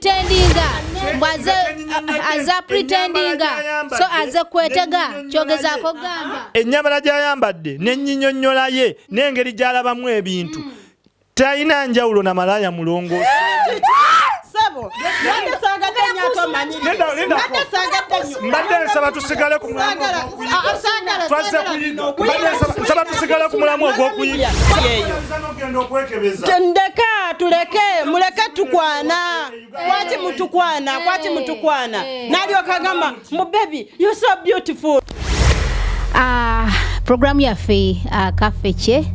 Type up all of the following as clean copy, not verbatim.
pretendinga mbaze aza pretendinga so aze kwetega kyogezako gamba ennyambala gy'ayambadde n'ennyinyonnyola ye n'engeri gy'alabamu ebintu talina njawulo na malaya mulongo sabo mbadde nsaba tusigale ku mulamu ogw'okuyiga ndeka tuleke muleke tukwana kwaki mutukwana nalyoka agamba mu baby you so beautiful. Programu yaffe kafeche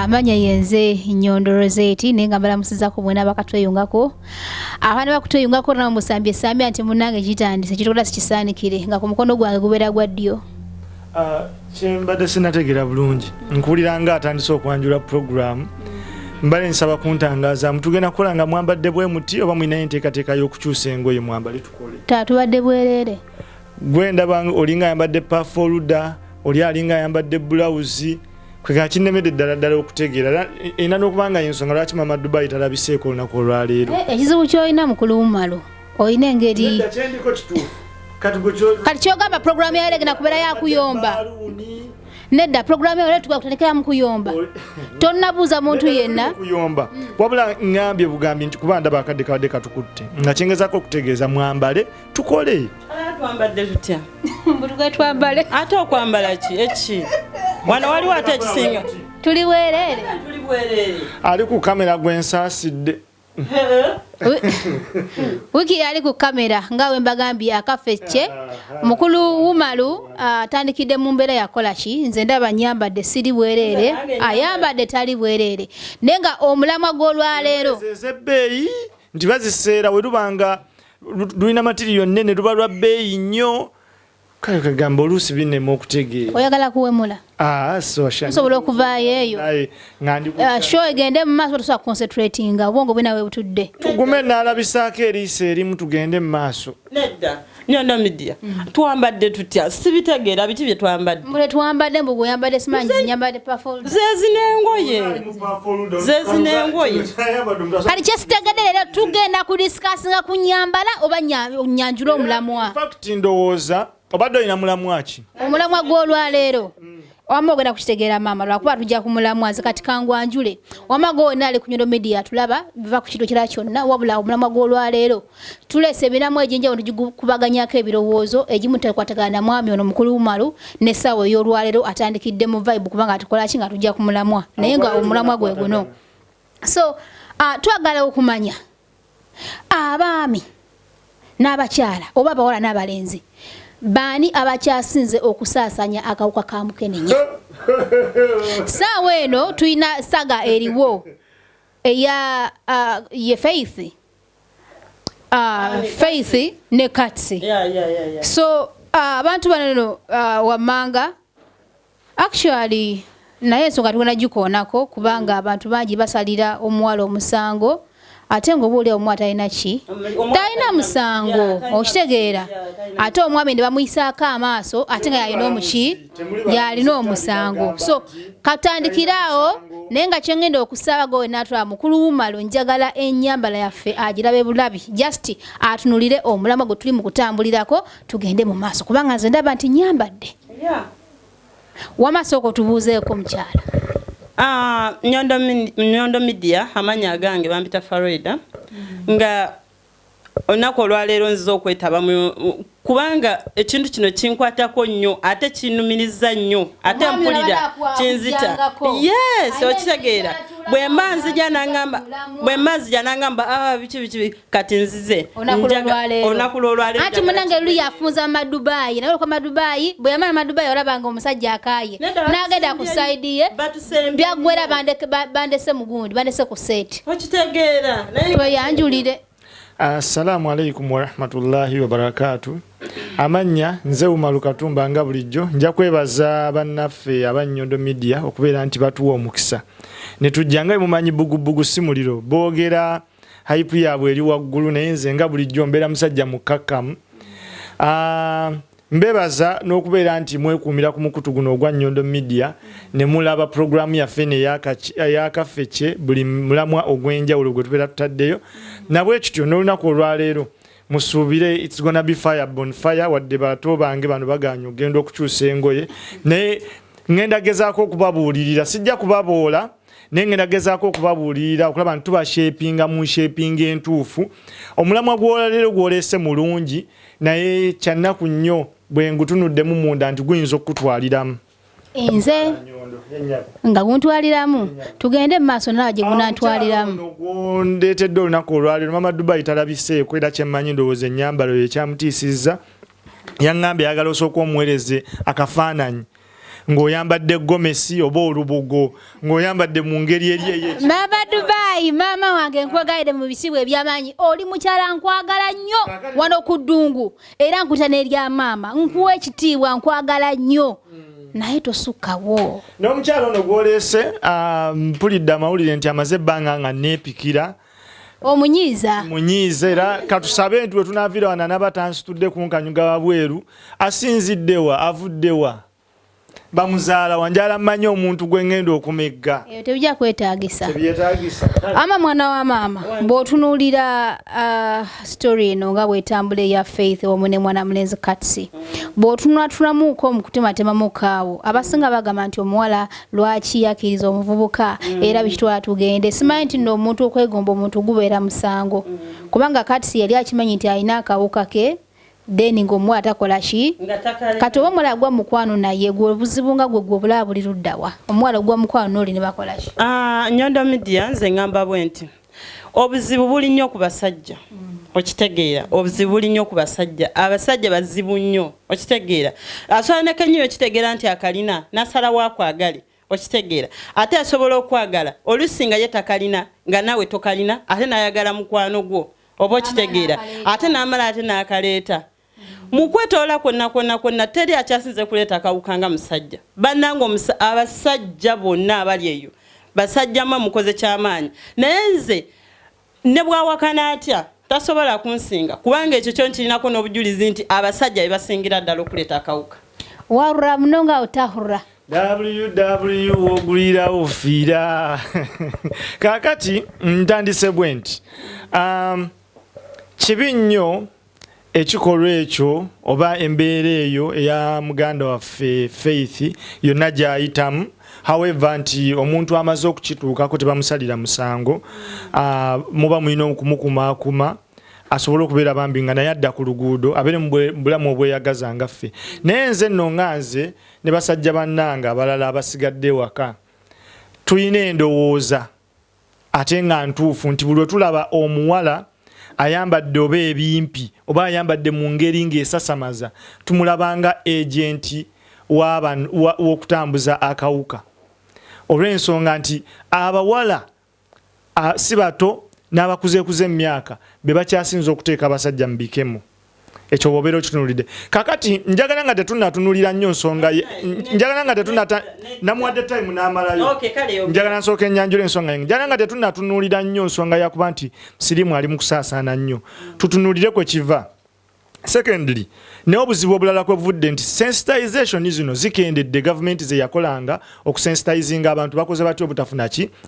manya yenze Nyondo Rozet nenga balamusiza mwena bakatweyungako abana bakutweyungako na musambye sambye anti munange gitandise kitokola sikisaanikire nga ku mukono gwange gubera gwa ddyo. Kyembadde sinategera bulungi nkuwulira nga atandise okwanjula programu mbale nsaba kuntangaaza mutugenda kukola nga mwambadde bwe muti oba mwina enteekateeka y'okukyusa engoye mwambale tukole tatubadde bwerere gwe ndaba olinga ayambadde pafoluda oli alinga ayambadde blouse kwega kinnemedde ddala okutegeera era n'okubanga ensonga lwaki mama Dubai talabiseeko olunaku olwaleero ekizibu ky'olina mukulu Umaru olina engeri kati kyogamba programu yayo egenda kubeera yakuyomba nedda programu yayo tugenda kutandikira mu kuyomba tonnabuuza muntu yenna kuyomba wabula ngambye bugambi nti kuba ndaba akadde kabadde katukutte nga kyengezaako okutegeeza mwambale tukole twambadde tutya mbutuge twambale ate okwambala ki wano waliwo ate ekisinga tuli bwerere ali ku kamera gwensaasidde wiki ali ku kamera ngawe mbagambye akafeche mukulu Umaru atandikidde mu mbeera yakola ki nze ndaba nyambadde siri bwerere ayambadde tali bwerere nenga omulamwa gw'olwaleero zebbeeyi nti baziseera we lubanga lulina matiriyo nnene luba lwa bbeeyi nnyo kale kagamba oluusi binnema okutegeera oyagala kuwemula osobola okuvaayo eyo show egende mu maaso tusobola concentratinga obwongo bwenawe butudde tugume n'alabisaako eriiso erimu tugende mu maaso nedda Nyondo Media twambadde tutya sibitegeera biki bye twambadde mbule twambadde mbu gweyambadde simanyi zinyambadde pafol zezi n'engoye kati kyesitegedde leero tugenda kudisikasinga ku nyambala oba nyanjula omulamwa fact ndowooza obadde olina mulamwa ki omulamwa gw'olwaleero wama ogenda kukitegeera maama lwakuba tujja ku mulamwa ze kati kangwanjule wama gonna ali ku Nyondo Media tulaba biva ku kintu kira kyonna wabula omulamwa gw'olwaleero tulese ebiramu egy'enjawulo tugikubaganyako ebirowoozo egimu tekwatagana mwami ono mukulu Umaru n'essaawa ey'olwaleero atandikidde mu vibe kubanga tukola ki nga tujja ku mulamwa naye nga omulamwa gwe guno so twagala okumanya abaami n'abakyala oba abawala n'abalenzi bani abakyasinze okusaasanya akawuka ka mukenenya saawa eno tulina saga eriwo eya ye faith ne katsi so abantu bano wamanga actually naye ensonga tugenda gikoonako kubanga abantu bangi basalira omuwala omusango ate ng'obuulira omwami talina ki talina musango okitegeera ate omwami ne bamuyisaako amaaso ate nga yalina omuki yalina omusango so katandikiraawo naye nga kyengenda okusaba gowe n'atwala mukulu Umaru njagala ennyambala yaffe agirabe bulabi just atunulire omulamwa gwe tuli mu kutambulirako tugende mu maaso kubanga nze ndaba nti nyambadde wamaasoko tubuuzeeko mukyala Nyondo Media amanya agange bampita Farida nga onako olwaleero nziza okwetaba kubanga ekintu kino kinkwatako nnyo ate kinumiriza nnyo ate mpulira kinzita yes okitegeera bwe mmanzi janangamba biki kati nzize onako lwaleero anti munange luli yafunza mu Dubai nawe kwa Dubai bwe yamala mu Dubai olabanga omusajja akaye n'agenda ku side ye byagwera bandese mugundi bandese ku set okitegeera naye yanjulire. Assalamu alaikum wa rahmatullahi wa barakatuh. Amanya nze Umaru Katumba nga bulijjo nja kwebaza bannaffe aba Nyondo Media okubeera nti batuwa omukisa. Ne tujjanga mumanyi bugubugu simuliro boogera hype yaabwe eri waggulu naye nze nga bulijjo mbeera musajja mukakkamu. mbebaza n'okubeera nti mwekuumira ku mukutu guno ogwa Nyondo Media ne mulaba programu yaffe ne yakaffe buli mulamwa ogw'enjawulo gwe tubeera tutaddeyo nabwe kityo n'olunaku olwaleero musuubire it's gonna be fire bonfire wadde bato bange bano baganya ogenda okukyusa engoye naye ngenda gezaako okubabuulirira sijja kubaboola naye ngenda gezaako okubabuulirira okulaba nti tubashapinga mu shaping entuufu omulamwa gw'olwaleero gwoleese mulungi naye kyannaku nnyo bwe ngutunuddemu munda nti guyinza okutwaliramu nze nga guntwaliramu tugende mu maaso nawe gye gunantwaliramu ndeetedde olunaku olwaleero mama Dubai talabiseeko era kyemmanyi ndowooza ennyambalo ye kyamutiisizza yaŋŋambye ayagala osooka omuweereze akafaananyi ng'oyambadde gomesi oba olubugo ng'oyambadde mu ngeri eri eye mama Dubai maama wange nkwegalidde mu bisibo eby'amaanyi oli mukyala nkwagala nnyo wano ku ddungu era nkuta n'erya maama nkuwa ekitiibwa nkwagala nnyo naye tosukkawo n'omukyala ono gwoleese mpulidde amawulire nti amaze ebbanga nga neepikira munyiiza era katusabe nti we tunaaviira wana n'abatansitudde ku nkanyuga wabweru asinziddewa avuddewa bamuzaala wanjala mmanyi omuntu gwe ngenda okumegga eyo tebijja kwetaagisa ama mwana wa maama bw'otunuulira story eno nga bwetambula eya Faith wamu ne mwana mulenzi Katsi bw'otunulamuuko omukutematemamuko abasinga bagamba nti omuwala lwaki yakkiriza omuvubuka era bikitwala tugende simanyi nti nno omuntu okwegomba omuntu gubeera musango kubanga Katsi yali akimanyi nti alina akawuka ke deni ng'omuwala atakola ki kati oba omuwala gwa mukwano naye gwe obuzibu nga gwe obulaba buli luddawa omuwala gwa mukwano n'oli ne bakola ki Nyondo Media nze ngamba bwe nti obuzibu buli nnyo ku basajja okitegeera obuzibu buli nnyo ku basajja abasajja bazibu nnyo okitegeera asobola ne kenyiyo okitegeera nti akalina nasala waakwagale okitegeera ate asobola okwagala olusinga ye takalina nga nawe tokalina ate n'ayagala mukwano gwo oba okitegeera ate n'amala ate n'akaleeta mukwetoola kwonna teri akyasinze kuleeta akawuka nga musajja bannange abasajja bonna abali eyo basajjamu mukoze ky'amaanyi naye nze ne bwawakana atya tasobola kunsinga kubanga ekyo kyo nkirinako n'obujulizi nti abasajja be basingira ddala okuleeta akawuka warura muno nga otahura www ogulira ofiira kaakati ntandise bwe nti kibi nnyo ekikolwa ekyo oba embeera eyo eya muganda waffe Faith yonna gy'ayitamu however nti omuntu amaze okukituukako tebamusalira musango muba mulina okumukumaakuma asobole okubeera bambi nga naye adda ku luguudo abeere mu bulamu obweyagaza nga ffe naye nze nno nga nze ne basajja bannange abalala abasigadde waka tulina endowooza ate nga ntuufu nti buli tulaba omuwala ayambadde oba ebimpi oba ayambadde mu ngeri ng'esasamaza tumulabanga agenti w'okutambuza akawuka olw'ensonga nti abawala si bato n'abakuzeekuze emyaka be bakyasinza okuteeka abasajja mu bikemo ekyo bwobeera okitunulidde kakati njagala nga tetunnatunulira nnyo nsonga njagala nga namuwadde time n'amalayo njagala nsooka ennyanjula ensonga yange njagala nga tetunnatunulira nnyo nsonga yakuba nti sirimu ali mu kusaasaana nnyo tutunulire kwe kiva secondly naye obuzibu obulala kwevudde nti sensitization zino zikendedde gavumenti ze yakolanga okusensitizinga abantu bakoze batya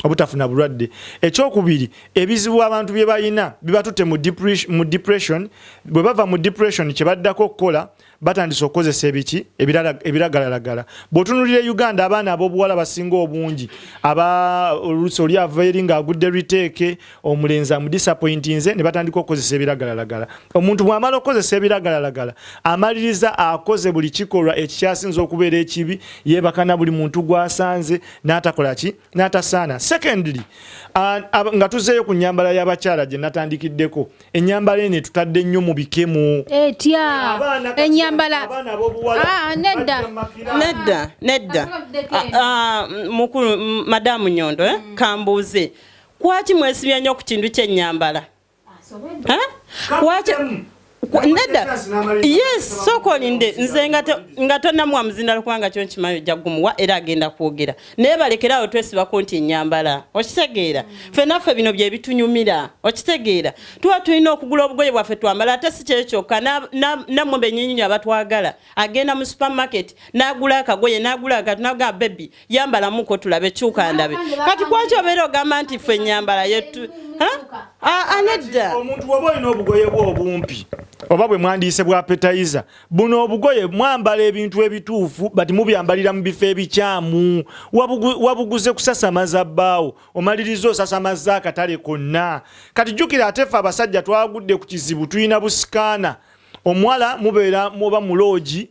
obutafuna bulwadde ekyokubiri ebizibu abantu bye balina bibatutte mu depression bwe bava mu depression kye baddako okukola batandise okukozesa ebiki ebiragalalagala bw'otunulira Uganda abaana ab'obuwala basinga obungi oluusi oli ava eri ng'agudde riteeke omulenzi amudisappointinze ne batandika okukozesa ebiragalalagala omuntu bw'amala okukozesa ebiragalalagala amaliriza akoze buli kikolwa ekikyasinza okubeera ekibi yeebakana buli muntu gw'asanze n'atakola ki n'atasaana secondly nga tuzeeyo ku nnyambala y'abakyala gye natandikiddeko ennyambala eno etutadde nnyo mu bikemo etya ennyambala nedda mukulu madamu Nyondo kambuuze kwaki mwesibya nnyo ku kintu ky'ennyambala nedda yes soko linde nze nga tonnamuwa muzindalo kubanga kyo nkimanyi ojja kugumuwa era agenda kwogera naye balekerawo twesibako nti ennyambala okitegeera ffe naffe bino bye bitunyumira okitegeera tuba tulina okugula obugoye bwaffe twambala ate si kyekyo kyokka nammwe bennyinyi abatwagala agenda mu supermarket n'agula akagoye n'agula akatu n'agamba bebi yambalamuko tulabe kyuka ndabe kati kwaki obeera ogamba nti ffe ennyambala yetu anedda omuntu woba olina obugoye bw'obumpi oba bwe mwandiise bwa appetizer buno obugoye mwambala ebintu ebituufu bati mubyambalira mu bifo ebikyamu wabuguze kusasamaza bbaawo omaliriza osasamaza akatale konna kati jjukira ate ffe abasajja twagudde ku kizibu tulina busikaana omuwala mubeera muba muloogi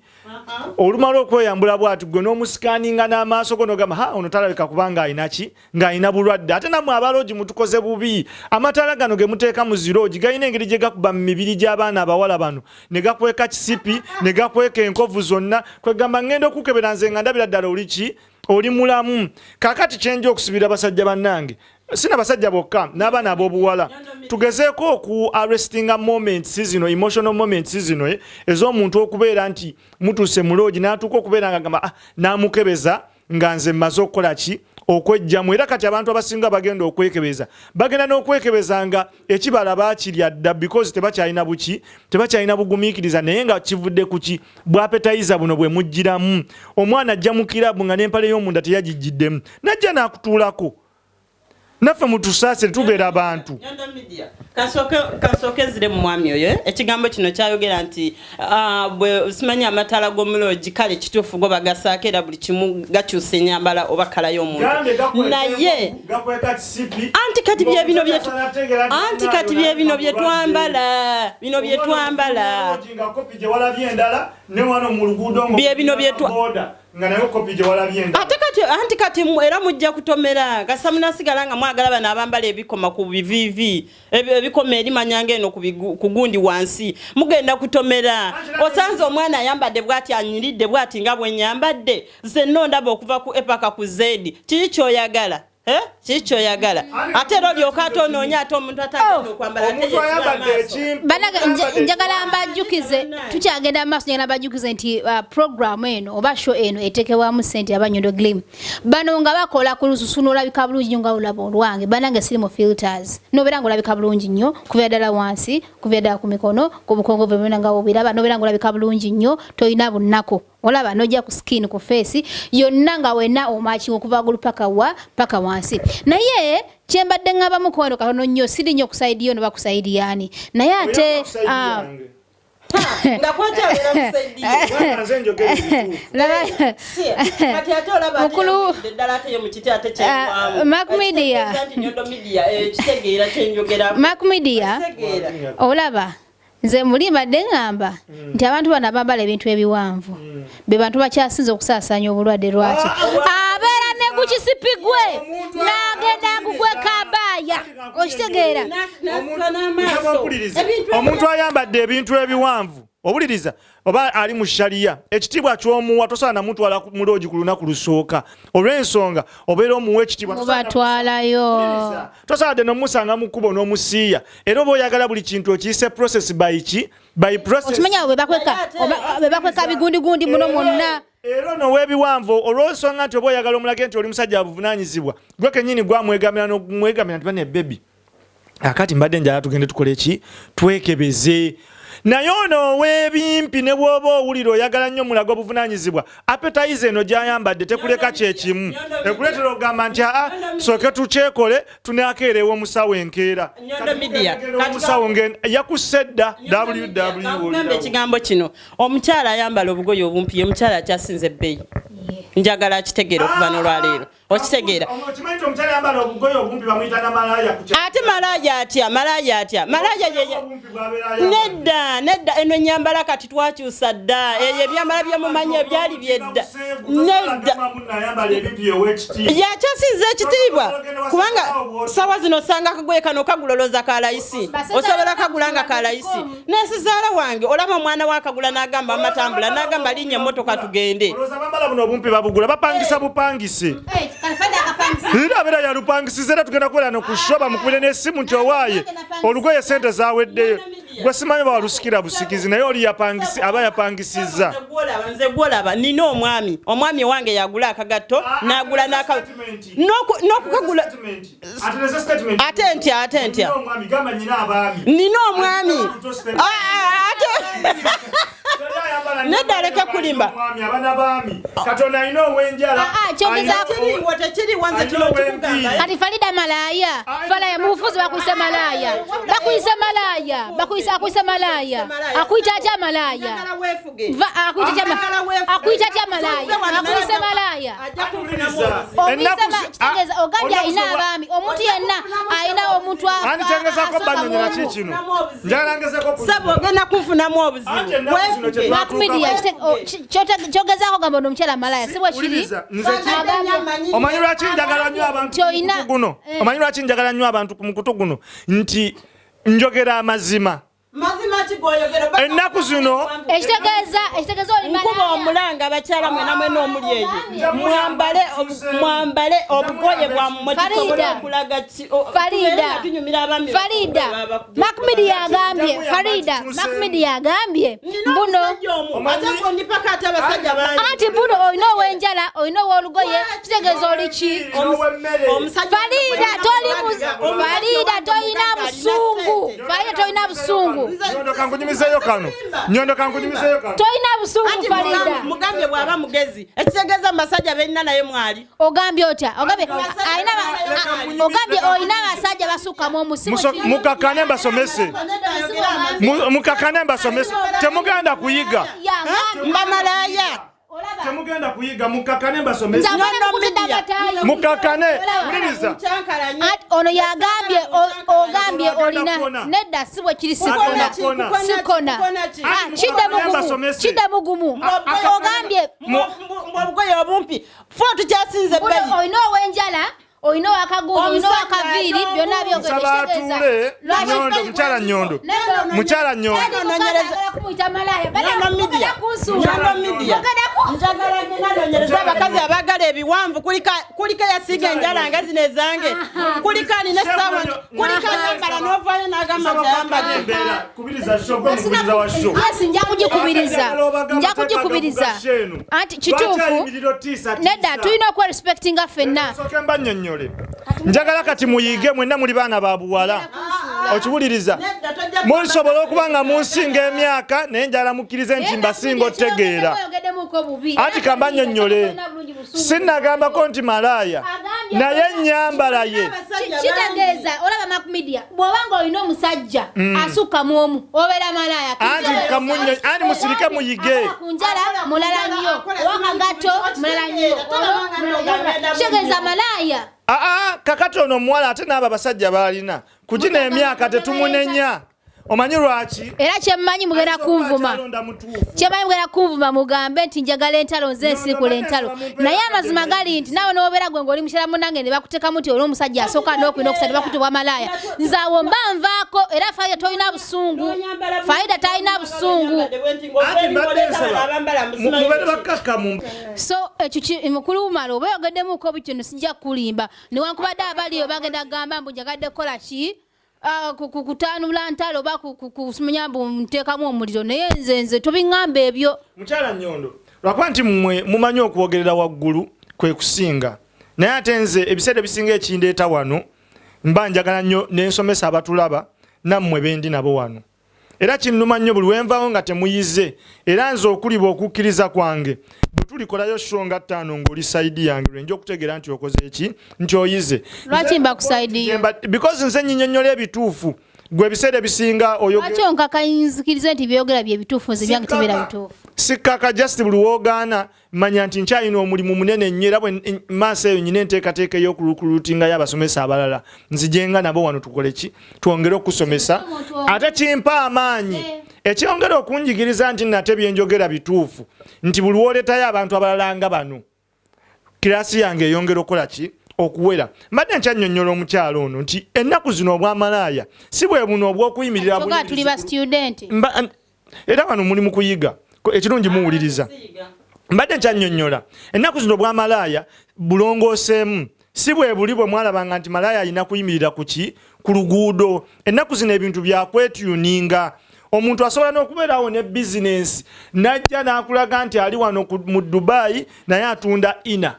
olumala okweyambula bwati gwe n'omusikaaninga n'amaaso go n'ogamba ono talabika kubanga alina ki ng'alina bulwadde ate nammwe abaloogi mutukoze bubi amataala gano ge muteeka mu ziroogi galina engeri gye gakuba mu mibiri gy'abaana abawala bano ne gakweka kisipi ne gakweka enkovu zonna kwegamba ngenda okukebera nze nga ndabira ddala oli ki oli mulamu kaakati kyenja okusibira abasajja bannange sina basajja bokka n'abaana ab'obuwala tugezeeko oku arrestinga moments zino emotional moments zino ez'omuntu okubeera nti mutuuse muloogi n'atuuka okubeera nga gamba n'amukebeza nga nze mmaze okukola ki okwejjamu era kati abantu abasinga bagenda okwekebeza bagenda n'okwekebeza nga ekibala baakirya dda because tebakyalina buki tebakyalina bugumiikiriza naye nga kivudde ku ki bwapetayiza buno bwe mujjiramu omwana ajja mu kirabu nga n'empale y'omunda teyagijjiddemu najja n'akutuulako naffe mutusaase tubeera abantu kasookezire mu mwami oyo ekigambo kino kyayogera nti bwe simanyi amataala g'omuloogi kale kituufu go bagasaako era buli kimu gakyusa ennyambala oba kala y'omuntu naye anti kati byebino bye twambala bino bye twambala byebino ate kati era mujja kutomera gasamunasigala nga mwagala bano abambala ebikoma ku bivivi ebikoma erimanyanga eno ku gundi wansi mugenda kutomera osanze omwana ayambadde bwati anyiridde bwati nga bwenyambadde zenno ndaba okuva ku epaka ku zedi kiki kyoyagala kiki kyoyagala ate era olyoka ate onoonya ate omuntu atagenda okwambala njagala mbajjukize tukyagenda maaso njagala mbajjukize nti programu eno oba show eno eteekebwamu ssente abanyondo glim bano nga bakola ku lususu n'olabika bulungi nnyo nga olaba olwange banange siri mu filters n'obeera nga olabika bulungi nnyo kubeera ddala wansi kubeera ddala ku mikono ku bukongo bwebena nga obiraba n'obeera nga olabika bulungi nnyo tolina bunnako olaba nojja ku skin ku face yonna nga wena omakinga okuva gulu paka wansi naye kyembadde ngaba mukono katono nnyo siri nnyo kusaidi yo noba kusaidi yani naye ate nga kwacha wera musaidi nze njogera kati ate olaba ddala ate yo mu kiti ate kyewamu Mac Media Nyondo Media kitegeera kyenjogera Mac Media olaba nze muli badde ngamba nti abantu bano abambala ebintu ebiwanvu be bantu bakyasinze okusaasaanya obulwadde lwaki abeera ne ku kisipigwe n'agenda kugwe kabaya okitegeera omuntu ayambadde ebintu ebiwanvu obuliriza oba ali mu shaliya ekitiibwa ky'omuwa tosaana namutwala mu loogi ku lunaku lusooka olw'ensonga obeera omuwa ekitiibwa mubatwalayo tosaadde n'omusanga mu kkubo n'omusiiya era oba oyagala buli kintu okiyise process by process okimanya bwe bakweka bigundigundi muno mwonna era n'ow'ebiwanvu olw'ensonga nti oba oyagala omulage nti oli musajja abuvunaanyizibwa gwe kennyini gwamwegamira n'omwegamira nti bane bebi akati mbadde njala tugende tukole ki twekebeze naye ono ow'ebimpi ne bw'oba owulira oyagala nnyo mulago obuvunaanyizibwa appetizer eno gy'ayambadde tekuleka kyekimu ekuleetera okugamba nti sooke tukyekole tunaakeerewo omusawo enkeera omusawo yakusse dda www ekigambo kino omukyala ayambala obugoye obumpi ye mukyala akyasinze ebbeeyi njagala akitegeera okuva n'olwaleero okitegeera ate malaya atya nedda eno ennyambala kati twakyusa dda eyo ebyambala byemumanyi ebyali byedda nedda yakyasinza ekitiibwa kubanga sawa zino osanga akagoye kano kaguloloza kalayisi osobola kagula nga kalayisi nesizaala wange olaba omwana wakagula n'agamba amatambula n'agamba linnya emmotoka tugende obumpi babugula bapangisa bupangise era abeera yalupangisiza era tugenda kubeera nokushoba mukubire n'essimu nti owaaye olugoye sente zaweddeyo gwe simanyi bawalusikira busikizi naye oli yapangisi aba yapangisiza nze gwolaba nina omwami wange yagula akagatto n'agula n'okukagula ate ntya nina omwami nedda aleke kulimba katonda alina obwenjala kati Farida malaya falaya mufuzi bakuyise malaya akuyise malaya akuyita atya malaya akuyita atya malaya akuyise malaya kitegeeza ogambye alina abaami omuntu yenna alina omuntu ani kyengezako banyonyola kikino njalangezeko sabo ogenda kunfunamu obuzibu kyogezaako gamba ono omukyala malaya si bwe kiri omanyi lwaki njagala nnyo abantu guno omanyi lwaki njagala nnyo abantu ku mukutu guno nti njogera amazima ennaku zino ekitegeeza oli nkuba omulanga abakyala mwena mwena omuli eyo mwambale obugoye bwammwe tusobole okulaga Farida Makmidi yagambye mbuno anti mbuno olina ow'enjala olina ow'olugoye kitegeeza oli ki Farida tolina busungu Nyondo kankunyumizeyo kano tolina busungu Farida mugambye bw'aba mugezi ekitegeeza amasajja benina naye mwali ogambye otya ogambye olina abasajja basukkamu omusimu mukakane mbasomese temugenda kuyiga mbamalaya temugenda kuyiga mukakane mbasomese mukakane uliriza ono ogambye olina nedda si bwe kiri sikona kidde mugumu ogambye obugoye obumpi fo tukyasinze bbeyi olina ow'enjala olina owakagudu olina owakaviiri byonna mukyala Nyondo njagala abakazi abagala ebiwanvu kuliko yasiga enjala nga zino ezange kuliko alina essaawa kuliko ayambala n'ovaayo n'agamba nti ayambadde nja kugikubiriza anti kituufu nedda tulina okwerespectinga ffenna njagala kati muyige mwenna muli baana ba buwala okiwuliriza mulisobola okuba nga munsinga emyaka naye njala mukkirize nti mbasinga otegeera anti kamba nnyonnyole sinnagambako nti malaaya naye ennyambala ye kitegeeza olaba Makmidia bw'obanga olina omusajja asukkamu omu obeera malaaya anti musirike muyige kunjala mulala nnyo owakagatto mulala nnyo kitegeeza malaaya kakati ono omuwala ate n'abo abasajja baalina kugina emyaka tetumunenya omanyi lwaki era kyemmanyi mugenda kunvuma mugambe nti njagala entalo nze nsiikula entalo naye amazima gali nti nawe n'obeera gwe ng'oli mukyala munnange ne bakutekamu nti oli omusajja asooka n'okwina okusatu bakutibwa malaaya nze awo mba nvaako era Farida tolina busungu Farida talina busungu so ekyo mukulu umala oba oyogeddemu ko bityo sijja kulimba newankubadde abaliyo bagenda kugamba mbu njagadde kukola ki kukutanula ntalo oba kumanya mbu nteekamu omuliro naye nze tobiŋŋamba ebyo mukyala Nyondo lwakuba nti mmwe mumanyi okwogerera waggulu kwe kusinga naye ate nze ebiseera ebisinga ekindeeta wano mba njagala nnyo n'ensomesa abatulaba nammwe bendi nabo wano era kinnuma nnyo buli wenvaawo nga temuyize era nze okuliba okukkiriza kwange bwe tulikolayo show nga 5 ng'oli sayidi yange lwenja okutegeera nti okoze eki nti oyize lwaki mba ku sayidi yo because nze nnyinnyonnyola ebituufu gwe ebiseera ebisinga lwaki onkakanyizikirize nti byogera byebituufu nze byange tebeera bituufu sikkaka just buli woogaana manya nti nkyalina omulimu munene nnyo era bwe maaso eyo nyina enteekateeka ey'okulukurutingayo abasomesa abalala nzijenga nabo wano tukole ki twongere okusomesa ate kimpa amaanyi ekyongera okunjigiriza nti nate byenjogera bituufu nti buli wooleetayo abantu abalala nga bano kirasi yange eyongera okukola ki okuwera mbadde nkyannyonnyola omukyalo ono nti ennaku zino obwamalaaya si bwe buno obw'okuyimirira tuli ba student era wano muli mu kuyiga ekirungi muwuliriza mbadde nkyannyonnyola ennaku zino obwamalaaya bulongooseemu si bwe buli bwe mwalabanga nti malaaya alina kuyimirira ku ki ku luguudo. Ennaku zino ebintu bya kwetuninga. Omuntu asobola n'okubeerawo ne bizinensi najja n'akulaga nti ali wano mu Dubai naye atunda ina.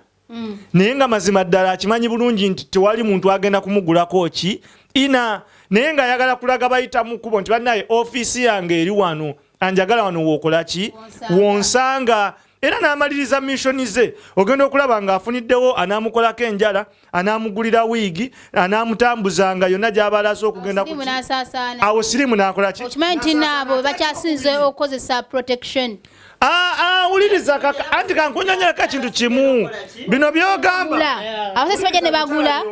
Naye nga mazima ddala akimanyi bulungi nti tewali muntu agenda kumugulako ki ina. Naye nga ayagala kulaga bayita mu kkubo nti bannaye ofiisi yange eri wano anjagala wano wookola ki wonsanga. Era n'amaliriza missoni ze ogenda okulaba ng'afuniddewo anaamukolako enjala anaamugulira wiigi anaamutambuzanga yonna gy'abalaasa okugenda awo sirimu n'akola ki okimanyi nti naabo bakyasinze okukozesa protection. Uliriza kaka anti kankunyonyerako ekintu kimu bino byogamba abasasi bajja ne bagula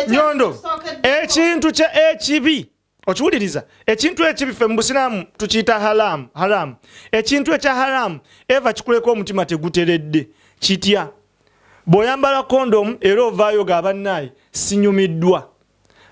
Nyondo ekintu ekibi okiwuliriza ekintu ekibi ffe mu Busiraamu tukiyita haramu ekintu ekya haramu eva kikuleka omutima teguteredde kitya bw'oyambala kondomu era ovaayo g'abannaye sinyumiddwa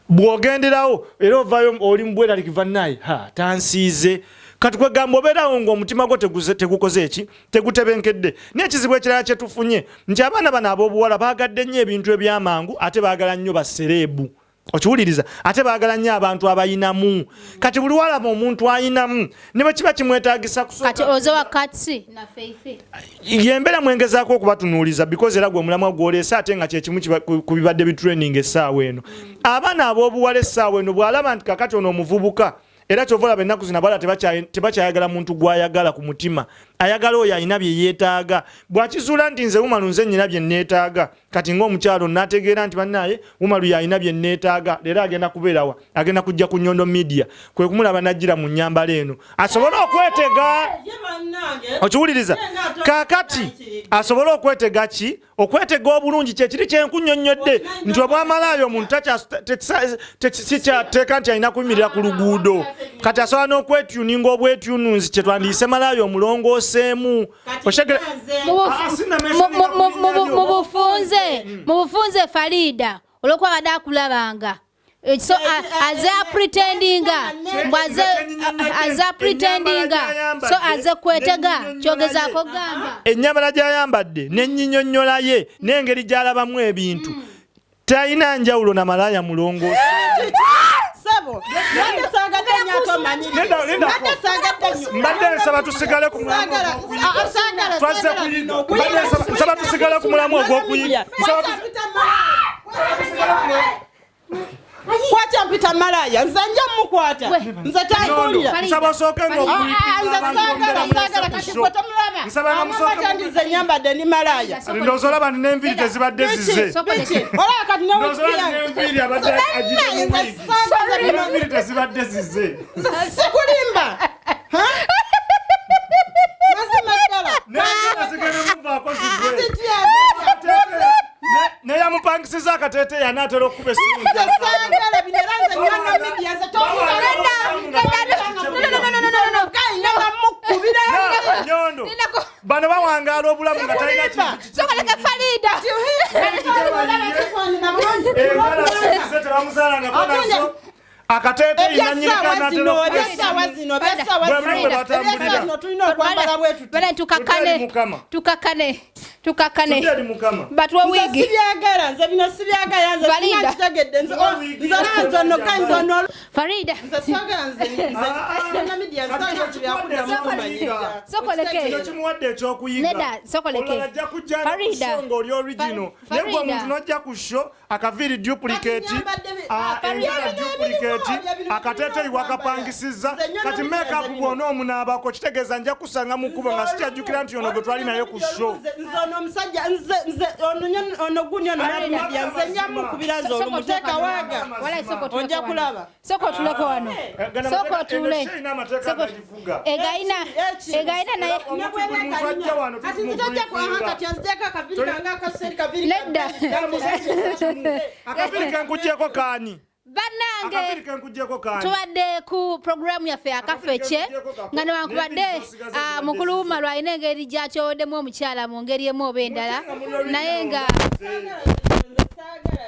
bw'ogenderawo era ovaayo oli mu bweralikivu bannaye tansiize kati kwegamba obeerawo ng'omutima gwo tegukoze eki tegutebenkedde. N'ekizibu ekirala kye tufunye nti abaana bano ab'obuwala baagadde nnyo ebintu ebyamangu ate baagala nnyo basereebu. Okiwuliriza ate baagala nnyo abantu abayinamu. Kati buli walaba omuntu ayinamu ne bwe kiba kimwetaagisa kusooka kati ozowa katsi na feife yembeera mwengezaako okubatunuuliza because era gwe omulamwa gw'oleese ate nga kyekimu ku bibadde bitraining essaawa eno. Abaana ab'obuwala essaawa eno bw'alaba nti kakati ono omuvubuka era kyovola bennaku zino abawala tebakyayagala muntu gw'ayagala ku mutima ayagala oyo alina bye yeetaaga. Bw'akizuula nti nze Wumalu nze nnyina bye nneetaaga kati ng'omukyalo n'ategeera nti bannaye Wumalu y'alina bye nneetaaga leero agenda kubeerawa agenda kujja ku Nyondo Media kwe kumulaba n'ajjira mu nnyambala eno asobole okwetega. Okiwuliriza kaakati asobole okwetega ki okwetega obulungi kyekiri kyenkunnyonnyodde nti obwamalaayo omuntu sikyateeka nti alina kuyimirira ku luguudo kati asobola n'okwetuninga obwetununzi kye twandiyise malaayo omulongooseemu mu bufunze Farida olwokuba badde akulabanga so aze kwetega kyogezaako gamba ennyambala gy'ayambadde n'ennyinyonnyola ye n'engeri gy'alabamu ebintu talina njawulo na malaaya mulongoosi. Mbadde nsaba tusigale ku mulamu ogw'okuyiga. Kwata mpita malaya nze nja mukwata nze tayulira nsaba osooke nze nyambadde ni malaya ndowooza olaba nina enviiri tezibadde zize olaba kati enviiri tezibadde zize sikulimba mazima ddala neyamupangisiza akateeteeyi anaatera okuba essimu Nyondo bano bawangaala obulamu nga talina kintu akateeteeyi nanyirika natera tukakane batwa wigi sibyagala nze bino sibyagala nze sinakitegedde nze nzono kanzono Farida kimuwadde ekyokuyiga olajja kujja kusonga oli original naye gwe omuntu n'ojja ku show akaviiri duplicate enjala duplicate akateeteeyi wakapangisiza kati makeup bw'ona omunaabako kitegeeza nja kusanga mu kkubo nga sikyajjukira nti ono gwe twali naye ku show omusajja nze ono gunyo nomedia nze nyamukubira zo olumuteeka waaga onja kulaba soko tuleko wano soko tule egaina naye ati nzitojja kati anzijako akaviri kange akaseri kaviri nedda akaviri kenkuggyeko kaani bannange tubadde ku programu yaffe akafeche nga newankubadde mukulu Wumalu alina engeri gy'atyowoddemu omukyala mu ngeri emu oba endala naye nga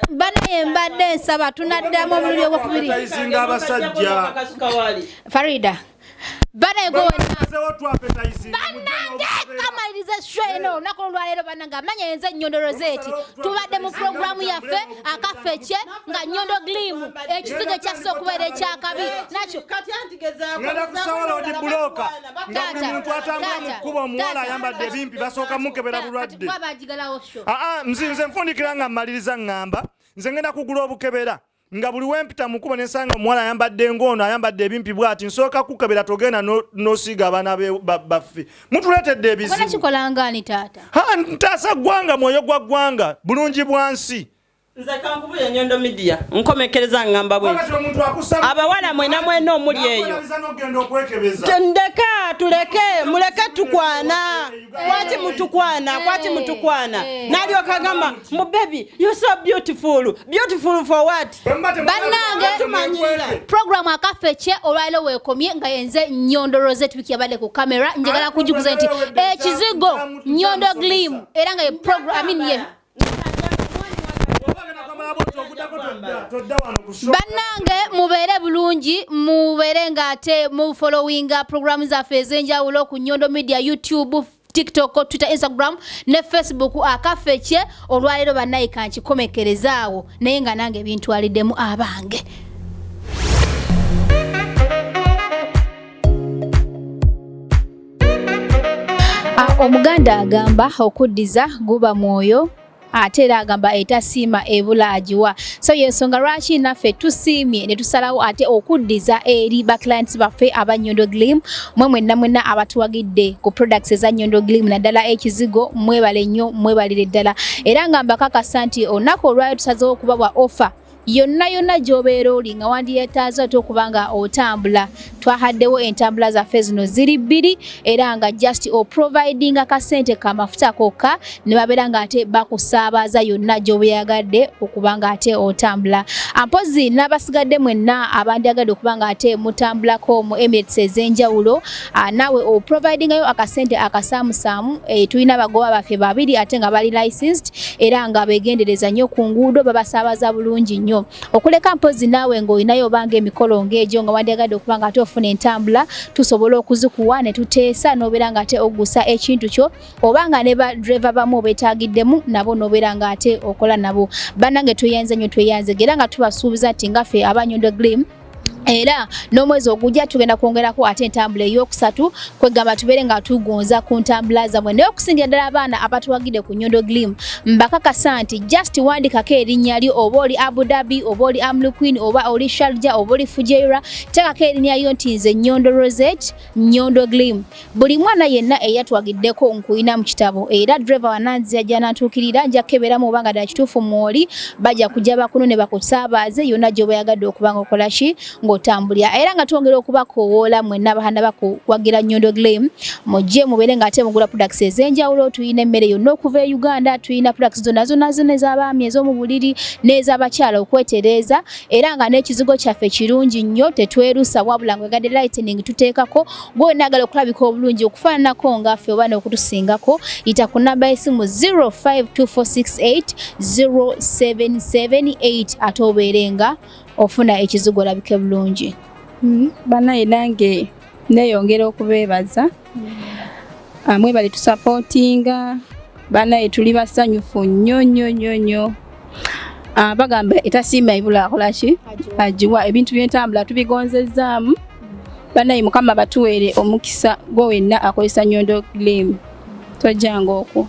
banaye mbadde nsaba tunaddamu omulundi ogwokubiri abasajja Farida bana gonna kamaliriza sheno nakolwa lero bananga manya yenze Nyondo Rozet tubadde mu program yaffe akafeche nga Nyondo Glim ekisiga kya sokubere kya kabi nacho kati antigeza ngenda kusawala odi bloka nga muntu atambula mu kubo omuwala ayambadde bimpi basooka mukebera bulwadde nze nfundikira nga mmaliriza ngamba nze ngenda kugula obukebera nga buli wempita mukubo nesanga omuwala ayambadde ngono ayambadde ebimpi bwati nsooka kukebera togenda nosiiga abaana baffe mutuleetedde ebizibu kikolangani taata ntaasa ggwanga mwoyo gwa ggwanga bulungi bwansi nze kankubuye Nyondo Media nkomekereza ngamba bwe abawala mwena mwena omuli eyo ndeka tuleke muleke tukwana kwati mutukwana nalyo kagamba mu baby you so beautiful for what banange tumanyira program akafeche olwailo wekomye nga yenze Nyondo Rozet wiki yabale ku camera njagala kujiguza nti ekizigo Nyondo Glim era nga program ye Banange mubere bulungi mubere ngate mu following programs zaffe ezenjawulo ku Nyondo Media Youtube TikTok, Twitter, Instagram ne Facebook akafeche olwalero banayi kankikomekerezaawo naye nga nange ebintu aliddemu abange omuganda agamba okuddiza guba mwoyo atera agamba etasiima ebula agiwa so yensonga lwaki naffe tusiimye ne tusalawo ate okuddiza eri ba clients baffe aba Nyondo Glim mwenna abatuwagidde ku products eza Nyondo Glim naddala ekizigo mwebale nnyo mwebalire ddala era nga mbakakasa nti olunaku olwayo tusazeewo okubabwa offer yonna gy'obeera oli nga wandiyeetaaza ate okubanga otambula twahaddewo entambula zaffe zino ziri bbiri era nga just providing akasente kamafuta kokka ne babeera nga ate bakusaabaza yonna gy'obeeyagadde okubanga ate otambula ampozi n'abasigadde mwenna abandyagadde okubanga ate mutambulako mu Emirates ez'enjawulo naawe providingayo akasente akasaamusaamu tulina abagoba baffe babiri ate nga bali licensed era nga beegendereza nnyo ku nguudo babasaabaza bulungi nnyo okuleka mpozi naawe ng'olinayo obanga emikolo ng'egyo nga wandyagadde okubanga ate ofuna entambula tusobola okuzikuwa ne tuteesa n'obeera nga ate oggusa ekintu kyo obanga ne badreva bamu obetaagiddemu nabo n'obeera nga ate okola nabo bannange tweyanze nnyo tweyanzegera nga tubasuubiza nti ngaffe aba Nyondo Glim era n'omwezi ogujja tugenda kwongerako ate entambula ey'okusatu kwegamba tubeere nga tugonza ku ntambula zammwe naye okusingira ddala abaana abatuwagidde ku Nyondo Glim mbakakasa nti just wandikako erinnya lyo oba oli Abu Dhabi oba oli Amlu Queen oba oli Sharjah oba oli Fujairah teekako erinnya lyo nti nze Nyondo Rozet Nyondo Glim buli mwana yenna eyatuwagiddeko nkuyina mu kitabo era driver wananzi ajja n'atuukirira nja kukeberamu obanga ddala kituufu mwoli bajja kujja bakunu ne bakusaabaze yonna gy'obayagadde okubanga okola ki ng'otambulira era nga twongera okubakowoola mwenna abaana bakuwagira Nyondo Glim mujje mubeere nga ate mugula products ez'enjawulo tuyina emmere yonna okuva e Uganda tuyina products zonna ez'abaami ez'omu buliri n'ez'abakyala okwetereeza era nga n'ekizigo kyaffe kirungi nnyo tetwerusa wabula ngwegadde lightening tuteekako gwe naagala okulabika obulungi okufaananako ngaffe oba n'okutusingako yita ku namba y'essimu 0524680778 ate obeere nga ofuna ekizigo labike bulungi banaye nange neyongera okubeebaza mwebale tusupportinga banaye tuli basanyufu nnyo bagamba etasiima ebula akolaki agiwa ebintu by'entambula tubigonzezaamu banaye mukama batuweere omukisa gwe wenna akozesa Nyondo Glim tojjanga okwo